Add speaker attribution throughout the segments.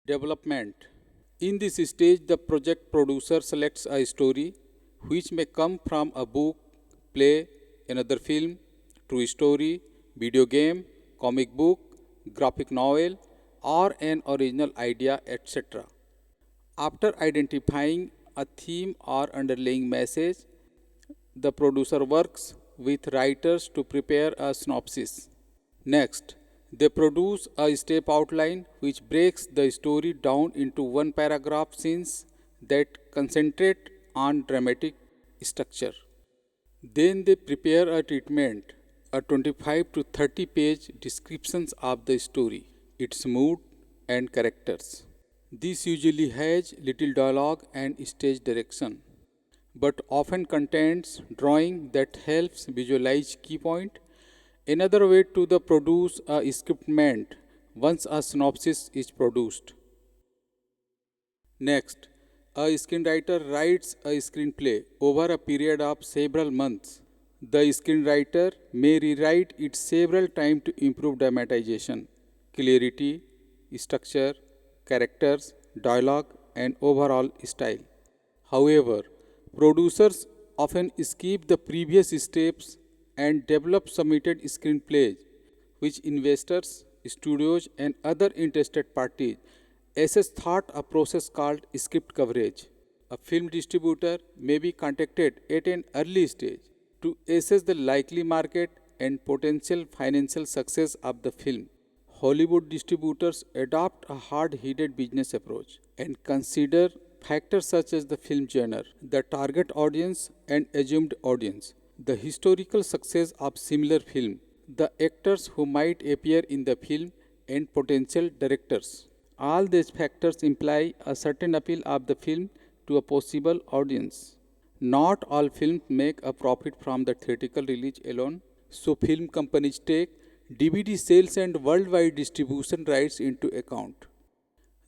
Speaker 1: Development. In this stage, the project producer selects a story which may come from a book, play, another film, true story, video game, comic book, graphic novel, or an original idea, etc. After identifying a theme or underlying message, the producer works with writers to prepare a synopsis. Next, they produce a step outline which breaks the story down into one paragraph scenes that concentrate on dramatic structure. Then they prepare a treatment, a 25 to 30 page descriptions of the story, its mood and characters. This usually has little dialogue and stage direction, but often contains drawing that helps visualize key point. Another way to the produce a script meant once a synopsis is produced. Next, a screenwriter writes a screenplay over a period of several months. The screenwriter may rewrite it several times to improve dramatization, clarity, structure, characters, dialogue, and overall style. However, producers often skip the previous steps and develop submitted screenplays, which investors, studios, and other interested parties assess thought a process called script coverage. A film distributor may be contacted at an early stage to assess the likely market and potential financial success of the film. Hollywood distributors adopt a hard headed business approach and consider factors such as the film genre, the target audience, and assumed audience, the historical success of similar film, the actors who might appear in the film, and potential directors. All these factors imply a certain appeal of the film to a possible audience. Not all films make a profit from the theatrical release alone, so film companies take DVD sales and worldwide distribution rights into account.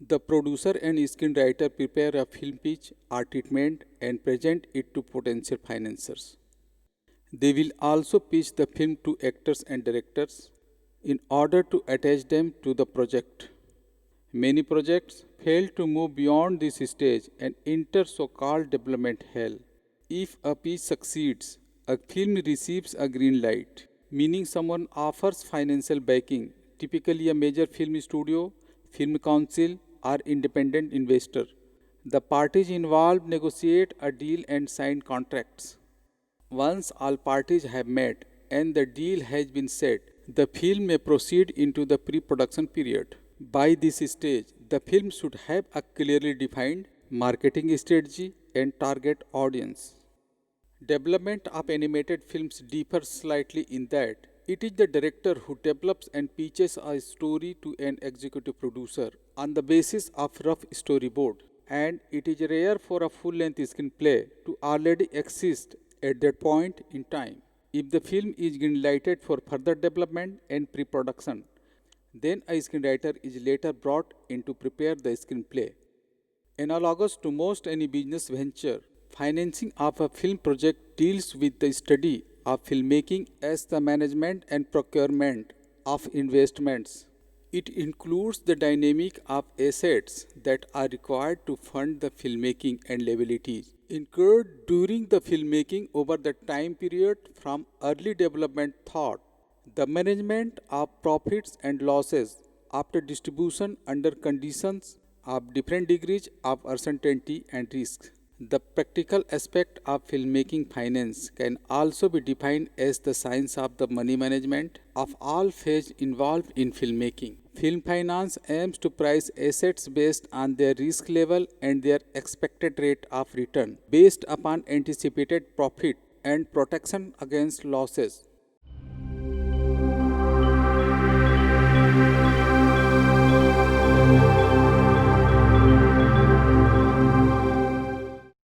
Speaker 1: The producer and screenwriter prepare a film pitch or treatment and present it to potential financiers. They will also pitch the film to actors and directors in order to attach them to the project. Many projects fail to move beyond this stage and enter so called development hell. If a pitch succeeds, a film receives a green light, meaning someone offers financial backing, typically a major film studio, film council, or independent investor. The parties involved negotiate a deal and sign contracts. Once all parties have met and the deal has been set, the film may proceed into the pre production period. By this stage, the film should have a clearly defined marketing strategy and target audience. Development of animated films differs slightly in that it is the director who develops and pitches a story to an executive producer on the basis of rough storyboard, and it is rare for a full length screenplay to already exist at that point in time. If the film is greenlighted for further development and pre production, then a screenwriter is later brought in to prepare the screenplay. Analogous to most any business venture, financing of a film project deals with the study of filmmaking as the management and procurement of investments. It includes the dynamic of assets that are required to fund the filmmaking and liabilities incurred during the filmmaking over the time period from early development thought, the management of profits and losses after distribution under conditions of different degrees of uncertainty and risk. The practical aspect of filmmaking finance can also be defined as the science of the money management of all phases involved in filmmaking. Film finance aims to price assets based on their risk level and their expected rate of return based upon anticipated profit and protection against losses.